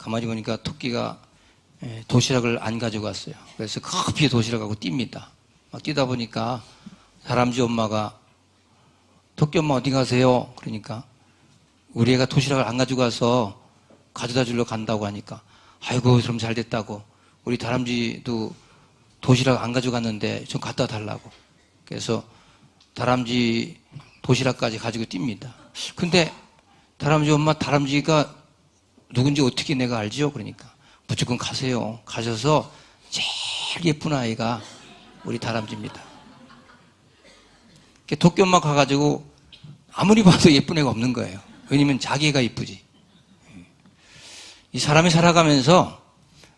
가만히 보니까 토끼가 도시락을 안 가져갔어요. 그래서 급히 도시락하고 뜁니다. 막 뛰다 보니까 다람쥐 엄마가 토끼 엄마 어디 가세요? 그러니까 우리 애가 도시락을 안 가져가서 가져다 주러 간다고 하니까 아이고 그럼 잘 됐다고 우리 다람쥐도 도시락 안 가져갔는데 좀 갖다 달라고 그래서 다람쥐 도시락까지 가지고 뜁니다. 근데 다람쥐 엄마 다람쥐가 누군지 어떻게 내가 알지요? 그러니까 무조건 가세요. 가셔서 제일 예쁜 아이가 우리 다람쥐입니다. 토끼 엄마 가가지고 아무리 봐도 예쁜 애가 없는 거예요. 왜냐면 자기 애가 이쁘지. 이 사람이 살아가면서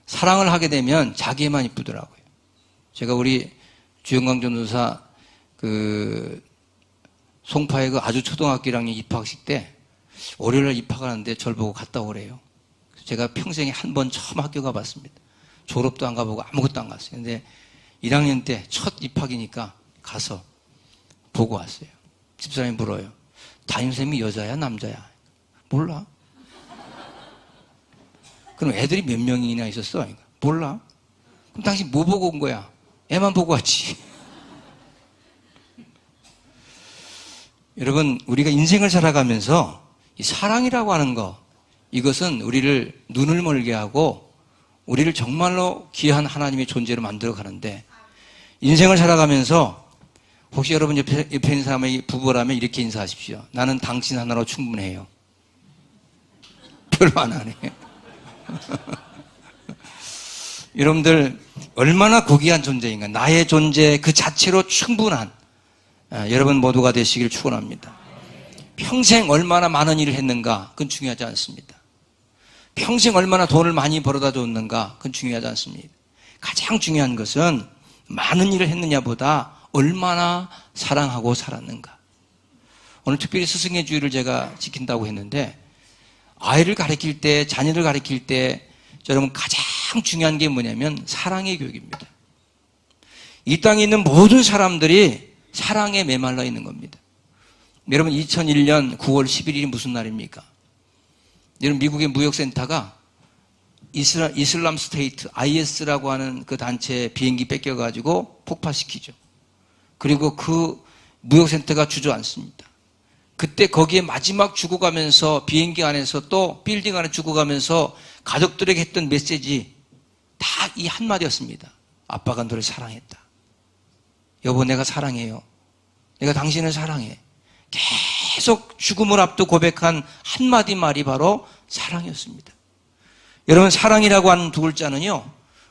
사랑을 하게 되면 자기 애만 이쁘더라고요. 제가 우리 주영광 전도사 송파의 아주 초등학교 1학년 입학식 때 월요일날 입학하는데 저를 보고 갔다 오래요. 제가 평생에 한 번 처음 학교 가봤습니다. 졸업도 안 가보고 아무것도 안 갔어요. 근데 1학년 때 첫 입학이니까 가서 보고 왔어요. 집사람이 물어요. 담임선생님이 여자야 남자야? 몰라. 그럼 애들이 몇 명이나 있었어? 몰라. 그럼 당신 뭐 보고 온 거야? 애만 보고 왔지. 여러분 우리가 인생을 살아가면서 이 사랑이라고 하는 거 이것은 우리를 눈을 멀게 하고 우리를 정말로 귀한 하나님의 존재로 만들어 가는데 인생을 살아가면서 혹시 여러분 옆에 있는 사람이 부부라면 이렇게 인사하십시오. 나는 당신 하나로 충분해요. 별로 안 하네. 여러분들 얼마나 고귀한 존재인가. 나의 존재 그 자체로 충분한 여러분 모두가 되시길 축원합니다. 평생 얼마나 많은 일을 했는가 그건 중요하지 않습니다. 평생 얼마나 돈을 많이 벌어다 줬는가 그건 중요하지 않습니다. 가장 중요한 것은 많은 일을 했느냐보다 얼마나 사랑하고 살았는가. 오늘 특별히 스승의 주의를 제가 지킨다고 했는데 아이를 가르칠 때 자녀를 가르칠 때 여러분 가장 중요한 게 뭐냐면 사랑의 교육입니다. 이 땅에 있는 모든 사람들이 사랑에 메말라 있는 겁니다. 여러분 2001년 9월 11일이 무슨 날입니까? 여러분 미국의 무역센터가 이슬람 스테이트 IS라고 하는 그 단체 비행기 뺏겨가지고 폭파시키죠. 그리고 그 무역센터가 주저앉습니다. 그때 거기에 마지막 죽어가면서 비행기 안에서 또 빌딩 안에 죽어가면서 가족들에게 했던 메시지 다 이 한마디였습니다. 아빠가 너를 사랑했다. 여보 내가 사랑해요. 내가 당신을 사랑해. 계속 죽음을 앞두고 고백한 한마디 말이 바로 사랑이었습니다. 여러분 사랑이라고 하는 두 글자는요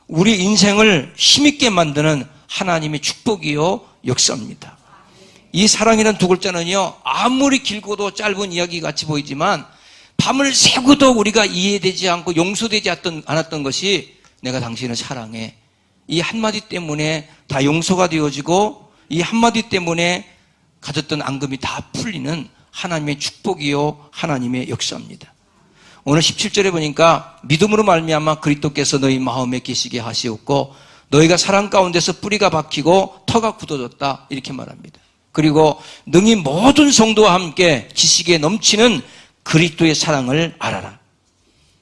우리 인생을 힘있게 만드는 하나님의 축복이요 역사입니다. 이 사랑이라는 두 글자는요 아무리 길고도 짧은 이야기 같이 보이지만 밤을 새고도 우리가 이해되지 않고 용서되지 않았던 것이 내가 당신을 사랑해. 이 한마디 때문에 다 용서가 되어지고 이 한마디 때문에 가졌던 앙금이 다 풀리는 하나님의 축복이요 하나님의 역사입니다. 오늘 17절에 보니까 믿음으로 말미암아 그리스도께서 너희 마음에 계시게 하시었고 너희가 사랑 가운데서 뿌리가 박히고 터가 굳어졌다 이렇게 말합니다. 그리고 능히 모든 성도와 함께 지식에 넘치는 그리스도의 사랑을 알아라.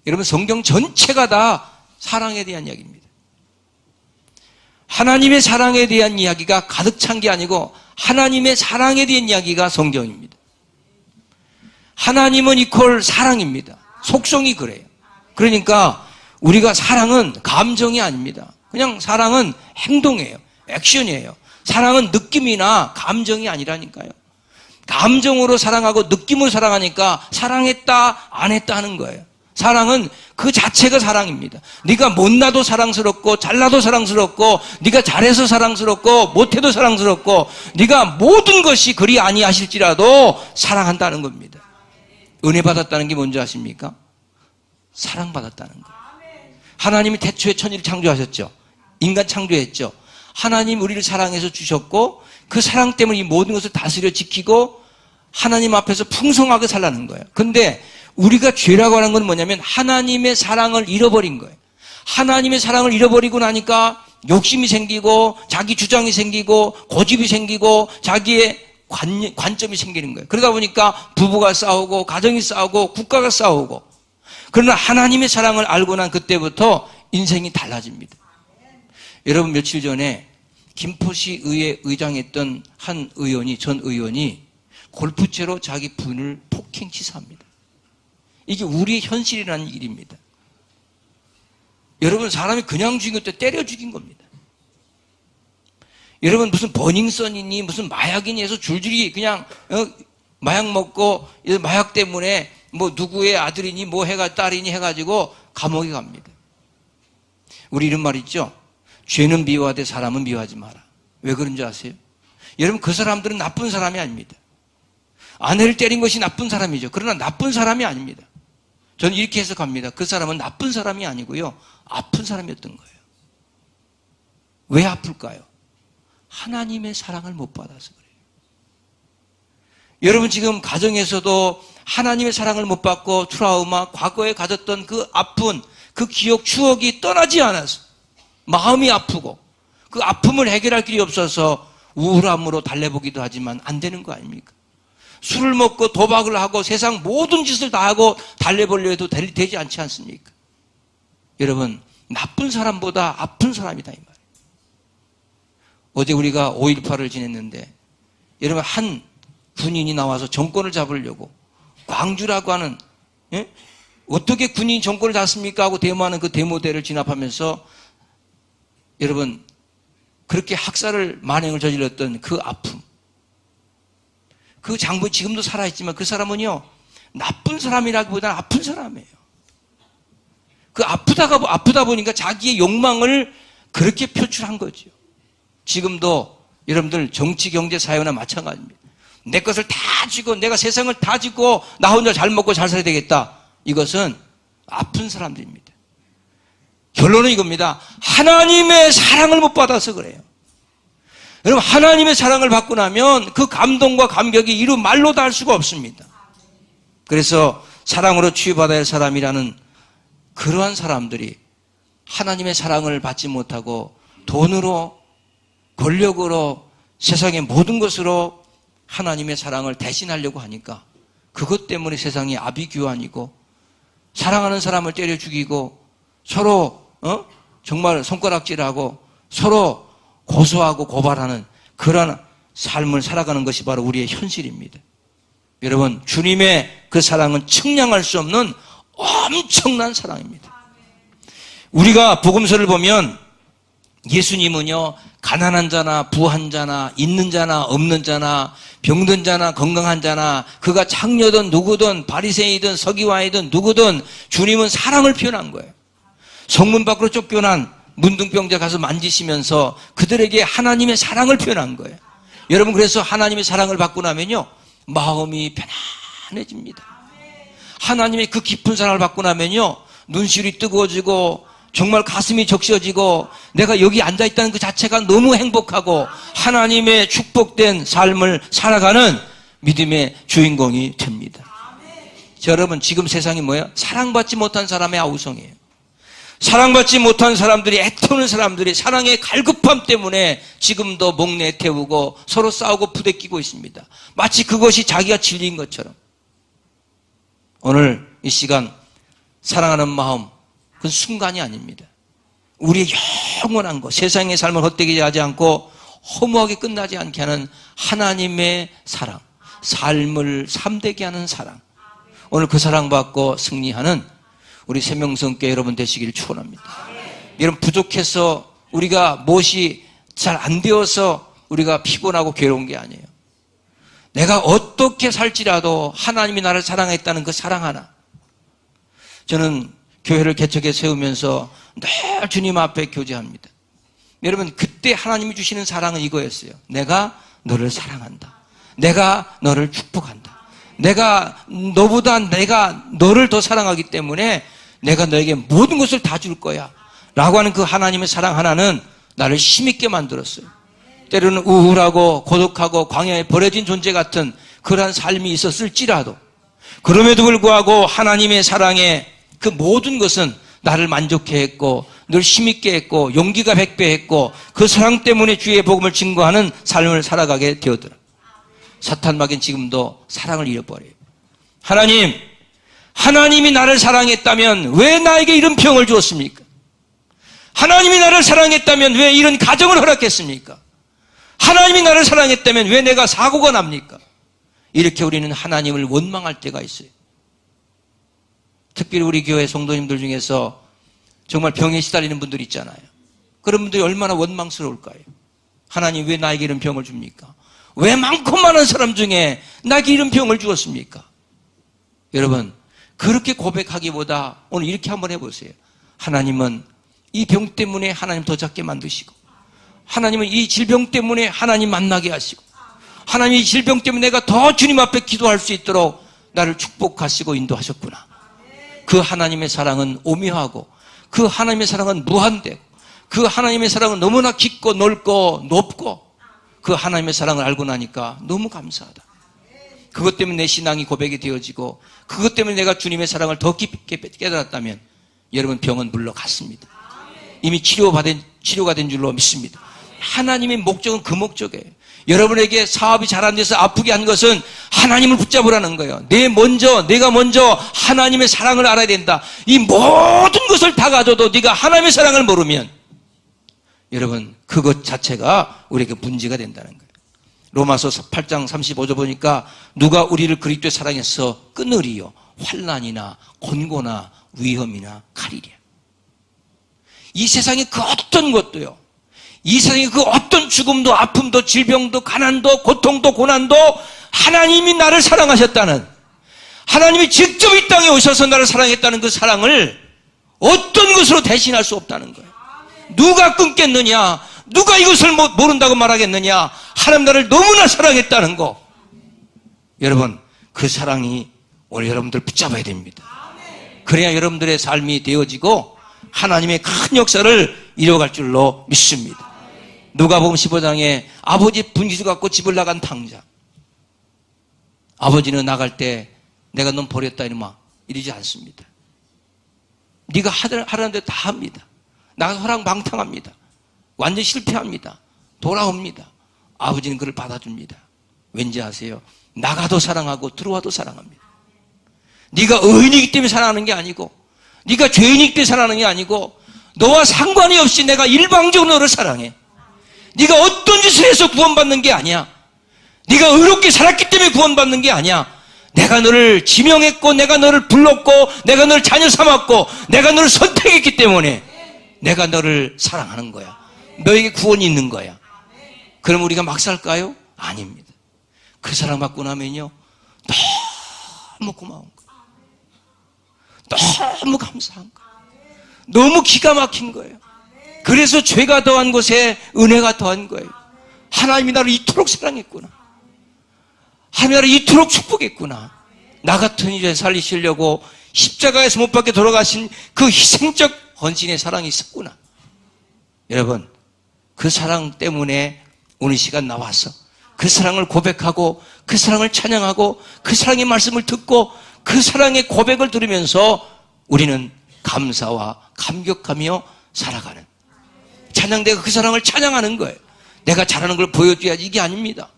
여러분 성경 전체가 다 사랑에 대한 이야기입니다. 하나님의 사랑에 대한 이야기가 가득 찬 게 아니고 하나님의 사랑에 대한 이야기가 성경입니다. 하나님은 이퀄 사랑입니다. 속성이 그래요. 그러니까 우리가 사랑은 감정이 아닙니다. 그냥 사랑은 행동이에요. 액션이에요. 사랑은 느낌이나 감정이 아니라니까요. 감정으로 사랑하고 느낌으로 사랑하니까 사랑했다 안 했다 하는 거예요. 사랑은 그 자체가 사랑입니다. 네가 못나도 사랑스럽고 잘나도 사랑스럽고 네가 잘해서 사랑스럽고 못해도 사랑스럽고 네가 모든 것이 그리 아니하실지라도 사랑한다는 겁니다. 은혜 받았다는 게 뭔지 아십니까? 사랑받았다는 거예요. 하나님이 태초에 천지를 창조하셨죠. 인간 창조했죠. 하나님 우리를 사랑해서 주셨고 그 사랑 때문에 이 모든 것을 다스려 지키고 하나님 앞에서 풍성하게 살라는 거예요. 근데 우리가 죄라고 하는 건 뭐냐면 하나님의 사랑을 잃어버린 거예요. 하나님의 사랑을 잃어버리고 나니까 욕심이 생기고 자기 주장이 생기고 고집이 생기고 자기의 관점이 생기는 거예요. 그러다 보니까 부부가 싸우고 가정이 싸우고 국가가 싸우고 그러나 하나님의 사랑을 알고 난 그때부터 인생이 달라집니다. 여러분, 며칠 전에 김포시 의회 의장했던 한 의원이, 전 의원이 골프채로 자기 부인을 폭행치사합니다. 이게 우리의 현실이라는 일입니다. 여러분, 사람이 그냥 죽인 것도 때려 죽인 겁니다. 여러분, 무슨 버닝썬이니 무슨 마약이니 해서 줄줄이 그냥 마약 먹고 마약 때문에 뭐 누구의 아들이니 뭐 해가 딸이니 해가지고 감옥에 갑니다. 우리 이런 말 있죠? 죄는 미워하되 사람은 미워하지 마라. 왜 그런지 아세요? 여러분, 그 사람들은 나쁜 사람이 아닙니다. 아내를 때린 것이 나쁜 사람이죠. 그러나 나쁜 사람이 아닙니다. 저는 이렇게 해석합니다. 그 사람은 나쁜 사람이 아니고요, 아픈 사람이었던 거예요. 왜 아플까요? 하나님의 사랑을 못 받아서 그래요. 여러분, 지금 가정에서도 하나님의 사랑을 못 받고 트라우마, 과거에 가졌던 그 아픈 그 기억, 추억이 떠나지 않아서 마음이 아프고 그 아픔을 해결할 길이 없어서 우울함으로 달래보기도 하지만 안 되는 거 아닙니까? 술을 먹고 도박을 하고 세상 모든 짓을 다 하고 달래보려 해도 되지 않지 않습니까? 여러분, 나쁜 사람보다 아픈 사람이다 이 말이에요. 어제 우리가 5.18을 지냈는데 여러분, 한 군인이 나와서 정권을 잡으려고 광주라고 하는, 어떻게 군인이 정권을 잡습니까? 하고 데모하는 그 데모대를 진압하면서 여러분, 그렇게 학살을 만행을 저질렀던 그 아픔, 그 장군 지금도 살아있지만 그 사람은요, 나쁜 사람이라기보다는 아픈 사람이에요. 그 아프다 보니까 자기의 욕망을 그렇게 표출한 거죠. 지금도 여러분들 정치, 경제, 사회나 마찬가지입니다. 내 것을 다 쥐고 내가 세상을 다 쥐고 나 혼자 잘 먹고 잘 살아야 되겠다. 이것은 아픈 사람들입니다. 결론은 이겁니다. 하나님의 사랑을 못 받아서 그래요. 여러분, 하나님의 사랑을 받고 나면 그 감동과 감격이 이루 말로 다 할 수가 없습니다. 그래서 사랑으로 치유받아야 할 사람이라는 그러한 사람들이 하나님의 사랑을 받지 못하고 돈으로, 권력으로, 세상의 모든 것으로 하나님의 사랑을 대신하려고 하니까 그것 때문에 세상이 아비규환이고 사랑하는 사람을 때려 죽이고 서로 정말 손가락질하고 서로 고소하고 고발하는 그런 삶을 살아가는 것이 바로 우리의 현실입니다. 여러분, 주님의 그 사랑은 측량할 수 없는 엄청난 사랑입니다. 우리가 복음서를 보면 예수님은요, 가난한 자나 부한 자나 있는 자나 없는 자나 병든 자나 건강한 자나 그가 창녀든 누구든 바리새인이든 서기관이든 누구든 주님은 사랑을 표현한 거예요. 성문 밖으로 쫓겨난 문둥병자 가서 만지시면서 그들에게 하나님의 사랑을 표현한 거예요. 여러분, 그래서 하나님의 사랑을 받고 나면요, 마음이 편안해집니다. 하나님의 그 깊은 사랑을 받고 나면요, 눈시울이 뜨거워지고 정말 가슴이 적셔지고 내가 여기 앉아있다는 그 자체가 너무 행복하고 하나님의 축복된 삶을 살아가는 믿음의 주인공이 됩니다. 여러분, 지금 세상이 뭐예요? 사랑받지 못한 사람의 아우성이에요. 사랑받지 못한 사람들이, 애태우는 사람들이 사랑의 갈급함 때문에 지금도 목내 태우고 서로 싸우고 부대끼고 있습니다. 마치 그것이 자기가 진리인 것처럼. 오늘 이 시간 사랑하는 마음, 그건 순간이 아닙니다. 우리의 영원한 것, 세상의 삶을 헛되게 하지 않고 허무하게 끝나지 않게 하는 하나님의 사랑, 삶을 참되게 하는 사랑, 오늘 그 사랑받고 승리하는 우리 생명성교회 여러분 되시기를 축원합니다. 여러분, 부족해서 우리가 무엇이 잘 안 되어서 우리가 피곤하고 괴로운 게 아니에요. 내가 어떻게 살지라도 하나님이 나를 사랑했다는 그 사랑 하나. 저는 교회를 개척해 세우면서 늘 주님 앞에 교제합니다. 여러분, 그때 하나님이 주시는 사랑은 이거였어요. 내가 너를 사랑한다. 내가 너를 축복한다. 내가 너를 더 사랑하기 때문에 내가 너에게 모든 것을 다 줄 거야 라고 하는 그 하나님의 사랑 하나는 나를 힘있게 만들었어요. 때로는 우울하고 고독하고 광야에 버려진 존재 같은 그러한 삶이 있었을지라도 그럼에도 불구하고 하나님의 사랑에 그 모든 것은 나를 만족해 했고 늘 힘있게 했고 용기가 백배했고 그 사랑 때문에 주의 복음을 증거하는 삶을 살아가게 되었더라. 사탄 마귀는 지금도 사랑을 잃어버려요. 하나님이 나를 사랑했다면 왜 나에게 이런 병을 주었습니까? 하나님이 나를 사랑했다면 왜 이런 가정을 허락했습니까? 하나님이 나를 사랑했다면 왜 내가 사고가 납니까? 이렇게 우리는 하나님을 원망할 때가 있어요. 특별히 우리 교회 성도님들 중에서 정말 병에 시달리는 분들 있잖아요. 그런 분들이 얼마나 원망스러울까요? 하나님 왜 나에게 이런 병을 줍니까? 왜 많고 많은 사람 중에 나에게 이런 병을 주었습니까? 여러분, 그렇게 고백하기보다 오늘 이렇게 한번 해보세요. 하나님은 이 병 때문에 하나님 더 작게 만드시고, 하나님은 이 질병 때문에 하나님 만나게 하시고, 하나님 이 질병 때문에 내가 더 주님 앞에 기도할 수 있도록 나를 축복하시고 인도하셨구나. 그 하나님의 사랑은 오묘하고, 그 하나님의 사랑은 무한되고, 그 하나님의 사랑은 너무나 깊고 넓고 높고, 그 하나님의 사랑을 알고 나니까 너무 감사하다. 그것 때문에 내 신앙이 고백이 되어지고, 그것 때문에 내가 주님의 사랑을 더 깊게 깨달았다면 여러분 병은 물러갔습니다. 이미 치료가 된 줄로 믿습니다. 하나님의 목적은 그 목적이에요. 여러분에게 사업이 잘 안 돼서 아프게 한 것은 하나님을 붙잡으라는 거예요. 내가 먼저 하나님의 사랑을 알아야 된다. 이 모든 것을 다 가져도 네가 하나님의 사랑을 모르면 여러분 그것 자체가 우리에게 문제가 된다는 거예요. 로마서 8장 35절 보니까 누가 우리를 그리스도의 사랑해서 끊으리요? 환난이나 곤고나 위험이나 칼이랴. 이 세상의 그 어떤 것도요, 이 세상의 그 어떤 죽음도 아픔도 질병도 가난도 고통도 고난도 하나님이 나를 사랑하셨다는, 하나님이 직접 이 땅에 오셔서 나를 사랑했다는 그 사랑을 어떤 것으로 대신할 수 없다는 거예요. 누가 끊겠느냐? 누가 이것을 모른다고 말하겠느냐? 하나님 나를 너무나 사랑했다는 거. 여러분 그 사랑이 오늘 여러분들 붙잡아야 됩니다. 그래야 여러분들의 삶이 되어지고 하나님의 큰 역사를 이뤄갈 줄로 믿습니다. 누가복음 15장에 아버지 분깃을 갖고 집을 나간 탕자. 아버지는 나갈 때 내가 넌 버렸다 이놈아 이러지 않습니다. 네가 하라는 대로 다 합니다. 나가서 허랑방탕합니다. 완전 실패합니다. 돌아옵니다. 아버지는 그를 받아줍니다. 왠지 아세요? 나가도 사랑하고 들어와도 사랑합니다. 네가 의인이기 때문에 사랑하는 게 아니고, 네가 죄인이기 때문에 사랑하는 게 아니고, 너와 상관이 없이 내가 일방적으로 너를 사랑해. 네가 어떤 짓을 해서 구원받는 게 아니야. 네가 의롭게 살았기 때문에 구원받는 게 아니야. 내가 너를 지명했고, 내가 너를 불렀고, 내가 너를 자녀 삼았고, 내가 너를 선택했기 때문에 내가 너를 사랑하는 거야. 너에게 구원이 있는 거야. 그럼 우리가 막 살까요? 아닙니다. 그 사랑받고 나면요 너무 고마운 거예요. 너무 감사한 거예요. 너무 기가 막힌 거예요. 그래서 죄가 더한 곳에 은혜가 더한 거예요. 하나님이 나를 이토록 사랑했구나. 하나님이 나를 이토록 축복했구나. 나 같은 이제 살리시려고 십자가에서 못 박혀 돌아가신 그 희생적 헌신의 사랑이 있었구나. 여러분 그 사랑 때문에 오늘 시간 나와서 그 사랑을 고백하고 그 사랑을 찬양하고 그 사랑의 말씀을 듣고 그 사랑의 고백을 들으면서 우리는 감사와 감격하며 살아가는, 찬양대가 그 사랑을 찬양하는 거예요. 내가 잘하는 걸 보여줘야지 이게 아닙니다.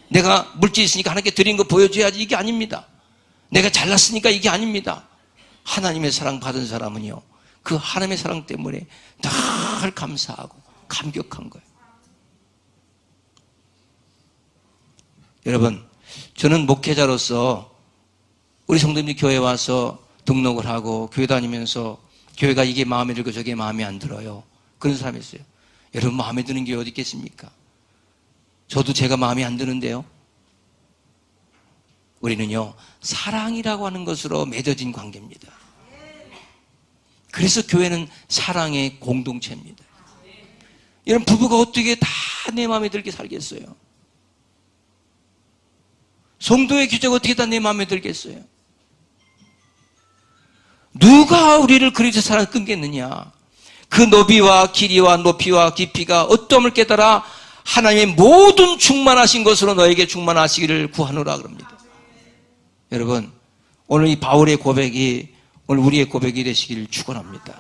내가 물질이 있으니까 하나님께 드린 거 보여줘야지 이게 아닙니다. 내가 잘났으니까 이게 아닙니다. 하나님의 사랑 받은 사람은요 그 하나님의 사랑 때문에 늘 감사하고 감격한 거예요. 여러분 저는 목회자로서 우리 성도님들 교회에 와서 등록을 하고 교회 다니면서 교회가 이게 마음에 들고 저게 마음에 안 들어요. 그런 사람이 있어요. 여러분 마음에 드는 게 어디 있겠습니까? 저도 제가 마음에 안 드는데요. 우리는요 사랑이라고 하는 것으로 맺어진 관계입니다. 그래서 교회는 사랑의 공동체입니다. 이런 부부가 어떻게 다 내 마음에 들게 살겠어요? 성도의 규제가 어떻게 다 내 마음에 들겠어요? 누가 우리를 그리스도 사랑을 끊겠느냐? 그 너비와 길이와 높이와 깊이가 어떠함을 깨달아 하나님의 모든 충만하신 것으로 너에게 충만하시기를 구하노라 그럽니다. 여러분 오늘 이 바울의 고백이 오늘 우리의 고백이 되시기를 축원합니다.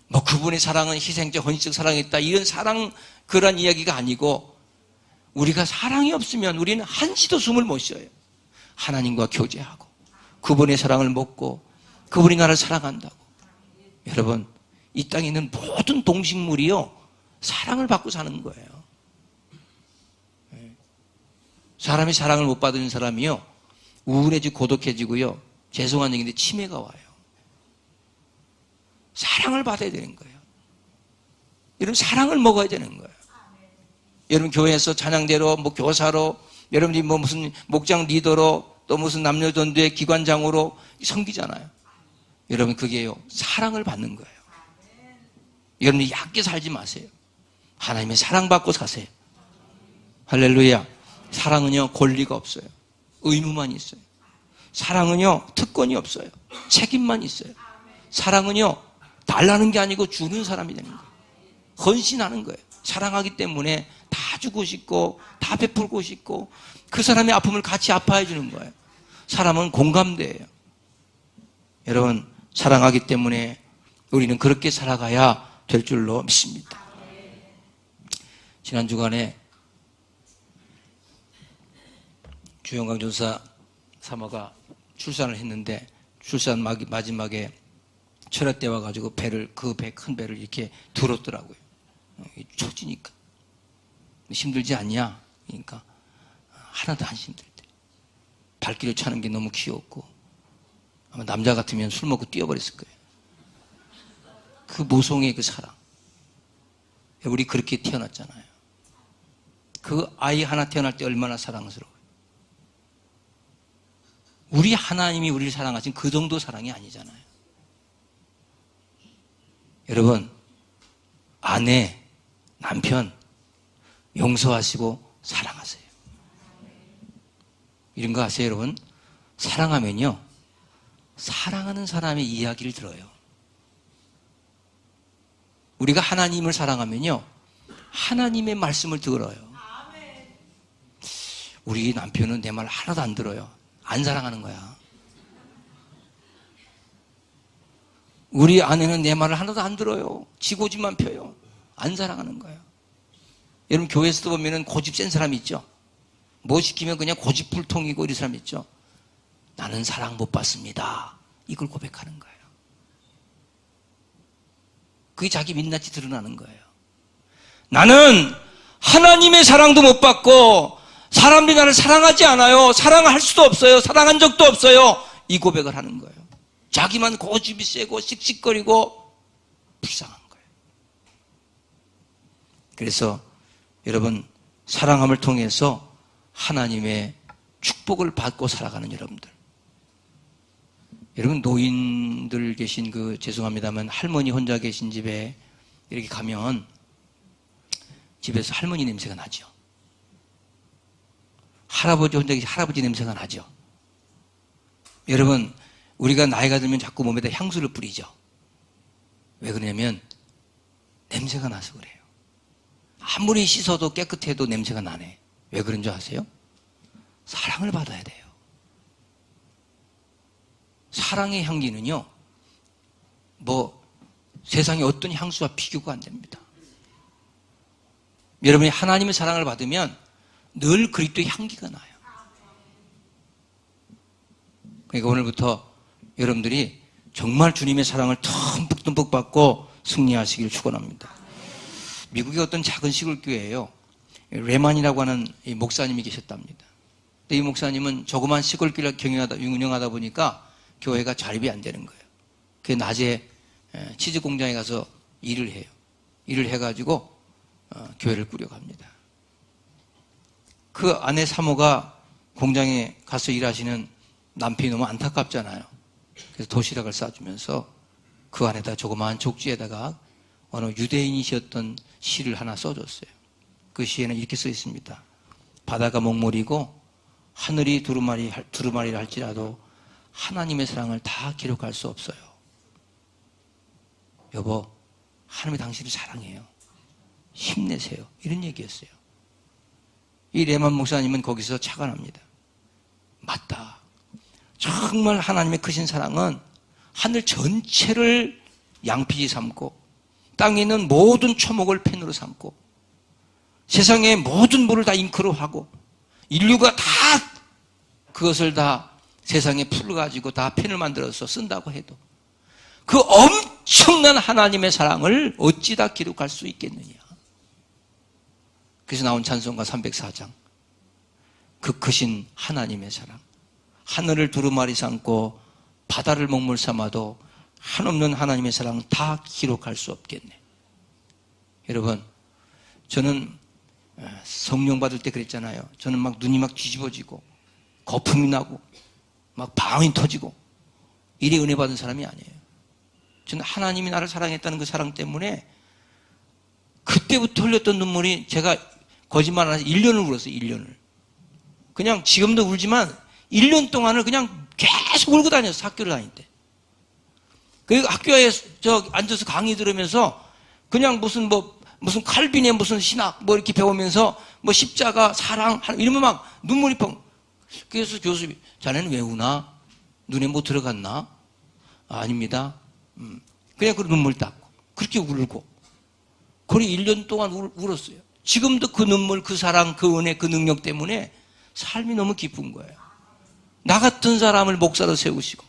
뭐 그분의 사랑은 희생적 헌신적 사랑이었다 이런 사랑 그런 이야기가 아니고, 우리가 사랑이 없으면 우리는 한시도 숨을 못 쉬어요. 하나님과 교제하고 그분의 사랑을 먹고 그분이 나를 사랑한다고. 여러분, 이 땅에 있는 모든 동식물이요, 사랑을 받고 사는 거예요. 사람이 사랑을 못 받는 사람이요, 우울해지고 고독해지고요, 죄송한 얘기인데 치매가 와요. 사랑을 받아야 되는 거예요. 여러분, 사랑을 먹어야 되는 거예요. 여러분, 교회에서 찬양대로, 교사로, 여러분이 무슨 목장 리더로, 또 무슨 남녀전도회 기관장으로 섬기잖아요. 여러분, 그게요, 사랑을 받는 거예요. 여러분이 얕게 살지 마세요. 하나님의 사랑받고 사세요. 할렐루야. 사랑은요, 권리가 없어요. 의무만 있어요. 사랑은요, 특권이 없어요. 책임만 있어요. 사랑은요, 달라는 게 아니고 주는 사람이 되는 거예요. 헌신하는 거예요. 사랑하기 때문에 다 주고 싶고 다 베풀고 싶고 그 사람의 아픔을 같이 아파해 주는 거예요. 사람은 공감대예요. 여러분, 사랑하기 때문에 우리는 그렇게 살아가야 될 줄로 믿습니다. 지난 주간에 주영광 전사 사모가 출산을 했는데, 출산 마지막에 철학 때 와가지고 큰 배를 이렇게 들었더라고요. 초지니까. 힘들지 않냐? 그러니까 하나도 안 힘들대. 발길을 차는 게 너무 귀엽고, 아마 남자 같으면 술 먹고 뛰어버렸을 거예요. 그 모성의 그 사랑. 우리 그렇게 태어났잖아요. 그 아이 하나 태어날 때 얼마나 사랑스러워요. 우리 하나님이 우리를 사랑하신 그 정도 사랑이 아니잖아요. 여러분, 아내, 남편 용서하시고 사랑하세요. 이런 거 아세요, 여러분? 사랑하면요, 사랑하는 사람의 이야기를 들어요. 우리가 하나님을 사랑하면요, 하나님의 말씀을 들어요. 우리 남편은 내 말 하나도 안 들어요. 안 사랑하는 거야. 우리 아내는 내 말을 하나도 안 들어요. 지 고집만 펴요. 안 사랑하는 거예요. 여러분, 교회에서도 보면은 고집 센 사람 있죠? 뭐 시키면 그냥 고집불통이고 이런 사람 있죠? 나는 사랑 못 받습니다. 이걸 고백하는 거예요. 그게 자기 민낯이 드러나는 거예요. 나는 하나님의 사랑도 못 받고 사람들이 나를 사랑하지 않아요. 사랑할 수도 없어요. 사랑한 적도 없어요. 이 고백을 하는 거예요. 자기만 고집이 세고 씩씩거리고 불쌍한 거예요. 그래서 여러분, 사랑함을 통해서 하나님의 축복을 받고 살아가는 여러분들. 여러분, 노인들 계신 죄송합니다만 할머니 혼자 계신 집에 이렇게 가면 집에서 할머니 냄새가 나죠. 할아버지 혼자 계신 할아버지 냄새가 나죠. 여러분, 우리가 나이가 들면 자꾸 몸에다 향수를 뿌리죠. 왜 그러냐면 냄새가 나서 그래요. 아무리 씻어도 깨끗해도 냄새가 나네. 왜 그런 줄 아세요? 사랑을 받아야 돼요. 사랑의 향기는요, 세상에 어떤 향수와 비교가 안 됩니다. 여러분이 하나님의 사랑을 받으면 늘 그리스도의 향기가 나요. 그러니까 오늘부터 여러분들이 정말 주님의 사랑을 듬뿍 받고 승리하시길 축원합니다. 미국의 어떤 작은 시골교회예요. 레만이라고 하는 이 목사님이 계셨답니다. 근데 이 목사님은 조그만 시골교회를 운영하다 보니까 교회가 자립이 안 되는 거예요. 그 낮에 치즈 공장에 가서 일을 해요. 일을 해가지고 교회를 꾸려갑니다. 그 아내 사모가 공장에 가서 일하시는 남편이 너무 안타깝잖아요. 그래서 도시락을 싸주면서 그 안에다 조그마한 족지에다가 어느 유대인이셨던 시를 하나 써줬어요. 그 시에는 이렇게 써 있습니다. 바다가 먹물이고 하늘이 두루마리를 할지라도 하나님의 사랑을 다 기록할 수 없어요. 여보, 하나님이 당신을 사랑해요. 힘내세요. 이런 얘기였어요. 이 레만 목사님은 거기서 착안합니다. 맞다. 정말 하나님의 크신 사랑은 하늘 전체를 양피지 삼고 땅에 있는 모든 초목을 펜으로 삼고 세상의 모든 물을 다 잉크로 하고 인류가 다 그것을 다 세상에 풀을 가지고 다 펜을 만들어서 쓴다고 해도 그 엄청난 하나님의 사랑을 어찌 다 기록할 수 있겠느냐. 그래서 나온 찬송가 304장. 그 크신 하나님의 사랑. 하늘을 두루마리 삼고 바다를 먹물 삼아도 한없는 하나님의 사랑은 다 기록할 수 없겠네. 여러분, 저는 성령 받을 때 그랬잖아요. 저는 막 눈이 막 뒤집어지고 거품이 나고 막 방이 터지고 이래 은혜 받은 사람이 아니에요. 저는 하나님이 나를 사랑했다는 그 사랑 때문에 그때부터 흘렸던 눈물이 제가 거짓말 안 해서 1년을 울었어요. 1년을. 그냥 지금도 울지만 1년 동안을 그냥 계속 울고 다녔어요. 학교를 다닐 때. 그리고 학교에 앉아서 강의 들으면서 그냥 무슨 칼빈의 무슨 신학 이렇게 배우면서 십자가, 사랑, 이러면 막 눈물이 펑. 그래서 교수님이 자네는 왜 우나? 눈에 뭐 들어갔나? 아닙니다. 그냥 그 눈물 닦고 그렇게 울고 거의 1년 동안 울었어요. 지금도 그 눈물, 그 사랑, 그 은혜, 그 능력 때문에 삶이 너무 기쁜 거예요. 나 같은 사람을 목사로 세우시고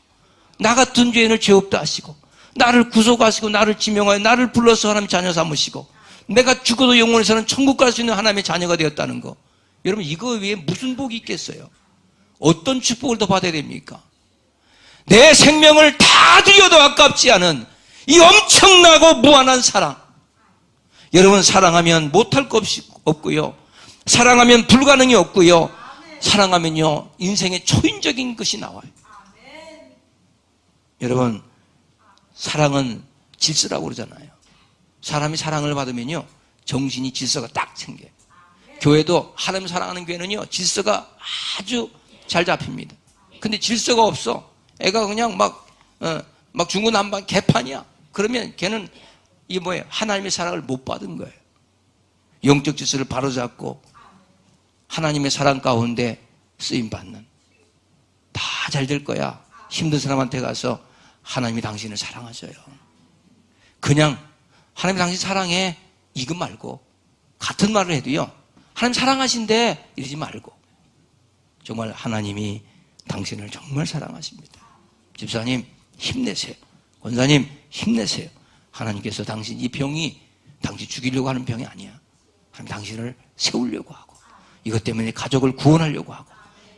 나 같은 죄인을 죄 없다 하시고 나를 구속하시고 나를 지명하여 나를 불러서 하나님 자녀 삼으시고 내가 죽어도 영원에서는 천국 갈 수 있는 하나님의 자녀가 되었다는 거. 여러분, 이거 외에 무슨 복이 있겠어요? 어떤 축복을 더 받아야 됩니까? 내 생명을 다 드려도 아깝지 않은 이 엄청나고 무한한 사랑. 여러분, 사랑하면 못할 것 없고요. 사랑하면 불가능이 없고요. 사랑하면요, 인생의 초인적인 것이 나와요. 여러분, 사랑은 질서라고 그러잖아요. 사람이 사랑을 받으면요, 정신이 질서가 딱 생겨요. 교회도 하나님 사랑하는 교회는요, 질서가 아주 잘 잡힙니다. 근데 질서가 없어. 애가 그냥 막 중구난방 개판이야. 그러면 걔는 이게 뭐예요? 하나님의 사랑을 못 받은 거예요. 영적 질서를 바로잡고 하나님의 사랑 가운데 쓰임받는. 다 잘 될 거야. 힘든 사람한테 가서 하나님이 당신을 사랑하셔요. 그냥 하나님이 당신 사랑해 이거 말고 같은 말을 해도요, 하나님 사랑하신대 이러지 말고 정말 하나님이 당신을 정말 사랑하십니다. 집사님 힘내세요. 권사님 힘내세요. 하나님께서 당신 이 병이 당신 죽이려고 하는 병이 아니야. 하나님 당신을 세우려고 하고 이것 때문에 가족을 구원하려고 하고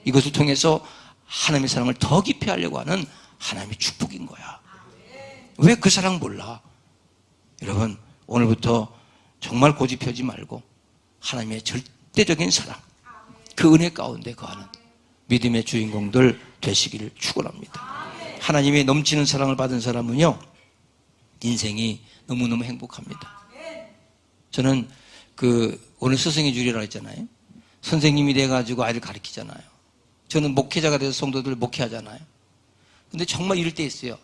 이것을 통해서 하나님의 사랑을 더 깊이 하려고 하는 하나님의 축복인 거야. 왜 그 사랑 몰라? 여러분, 오늘부터 정말 고집하지 말고 하나님의 절대적인 사랑, 그 은혜 가운데 거하는 믿음의 주인공들 되시기를 축원합니다. 하나님의 넘치는 사랑을 받은 사람은요, 인생이 너무너무 행복합니다. 저는 오늘 스승의 주일이라고 했잖아요. 선생님이 돼가지고 아이를 가르치잖아요. 저는 목회자가 돼서 성도들 목회하잖아요. 근데 정말 이럴 때 있어요.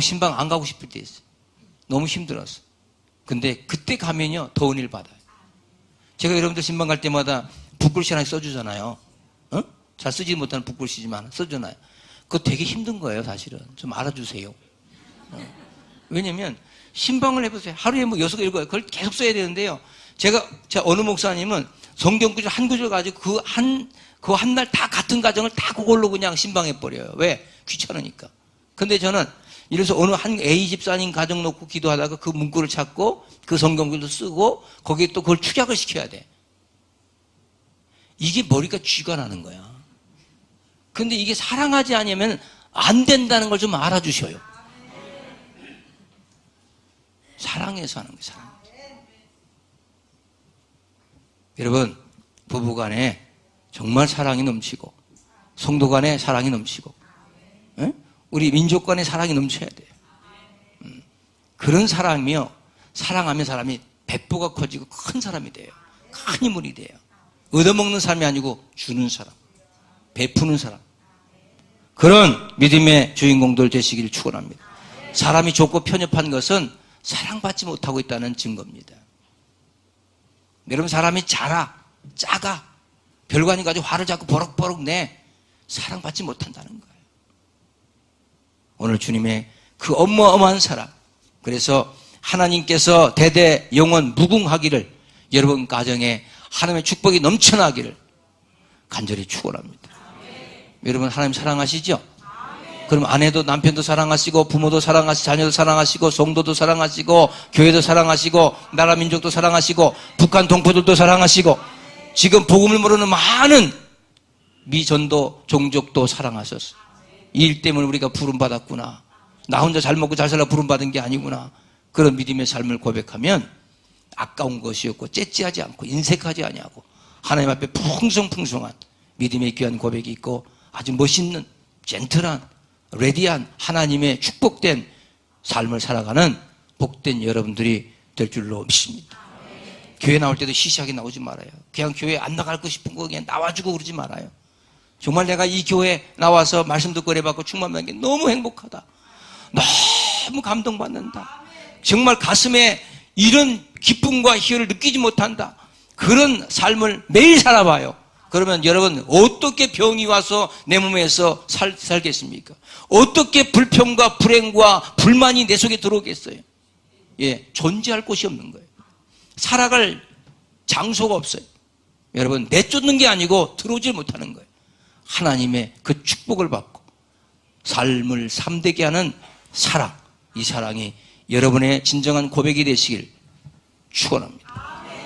신방 안 가고 싶을 때 있어요. 너무 힘들었어. 근데 그때 가면요, 더 은혜를 받아요. 제가 여러분들 신방 갈 때마다 붓글씨 하나 써주잖아요. 잘 쓰지 못하는 붓글씨지만 써주잖아요. 그거 되게 힘든 거예요, 사실은. 좀 알아주세요. 왜냐면 신방을 해보세요. 하루에 6, 7, 그걸 계속 써야 되는데요. 제가 어느 목사님은 성경 구절 한 구절 가지고 그 한 날 다 같은 가정을 다 그걸로 그냥 신방해버려요. 왜? 귀찮으니까. 근데 저는 이래서 어느 한 A 집사님 가정 놓고 기도하다가 그 문구를 찾고 그 성경글도 쓰고 거기에 또 그걸 축약을 시켜야 돼. 이게 머리가 쥐가 나는 거야. 근데 이게 사랑하지 않으면 안 된다는 걸 좀 알아주셔요. 사랑해서 하는 거예요, 사랑. 여러분, 부부간에 정말 사랑이 넘치고 성도 간에 사랑이 넘치고 우리 민족 간에 사랑이 넘쳐야 돼요. 그런 사람이요, 사랑하면 사람이 배포가 커지고 큰 사람이 돼요. 큰 인물이 돼요. 얻어먹는 사람이 아니고 주는 사람, 베푸는 사람. 그런 믿음의 주인공들 되시기를 축원합니다. 사람이 좁고 편협한 것은 사랑받지 못하고 있다는 증거입니다. 여러분, 사람이 작아, 별관이 가지고 화를 자꾸 버럭버럭 내, 사랑받지 못한다는 거예요. 오늘 주님의 그 어마어마한 사랑, 그래서 하나님께서 대대 영원 무궁하기를, 여러분 가정에 하나님의 축복이 넘쳐나기를 간절히 축원합니다. 여러분, 하나님 사랑하시죠? 그럼 아내도 남편도 사랑하시고 부모도 사랑하시고 자녀도 사랑하시고 성도도 사랑하시고 교회도 사랑하시고 나라 민족도 사랑하시고 북한 동포들도 사랑하시고 지금 복음을 모르는 많은 미전도 종족도 사랑하셨어요. 이 일 때문에 우리가 부름받았구나. 나 혼자 잘 먹고 잘 살라 부름받은 게 아니구나. 그런 믿음의 삶을 고백하면 아까운 것이었고 째찌하지 않고 인색하지 아니하고 하나님 앞에 풍성풍성한 믿음의 귀한 고백이 있고 아주 멋있는 젠틀한 레디한 하나님의 축복된 삶을 살아가는 복된 여러분들이 될 줄로 믿습니다. 교회 나올 때도 시시하게 나오지 말아요. 그냥 교회 안 나가고 싶은 거 그냥 나와주고 그러지 말아요. 정말 내가 이 교회 나와서 말씀 듣고 은혜받고 충만받는 게 너무 행복하다. 너무 감동받는다. 정말 가슴에 이런 기쁨과 희열을 느끼지 못한다. 그런 삶을 매일 살아봐요. 그러면 여러분 어떻게 병이 와서 내 몸에서 살겠습니까? 어떻게 불평과 불행과 불만이 내 속에 들어오겠어요? 예, 존재할 곳이 없는 거예요. 살아갈 장소가 없어요. 여러분 내쫓는 게 아니고 들어오질 못하는 거예요. 하나님의 그 축복을 받고 삶을 삶되게 하는 사랑, 이 사랑이 여러분의 진정한 고백이 되시길 축원합니다.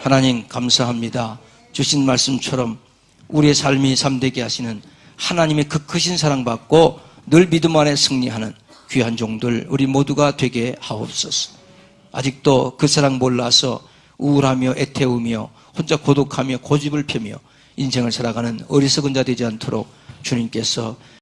하나님 감사합니다. 주신 말씀처럼 우리의 삶이 삶되게 하시는 하나님의 그 크신 사랑 받고 늘 믿음 안에 승리하는 귀한 종들 우리 모두가 되게 하옵소서. 아직도 그 사랑 몰라서 우울하며 애태우며 혼자 고독하며 고집을 펴며 인생을 살아가는 어리석은 자 되지 않도록 주님께서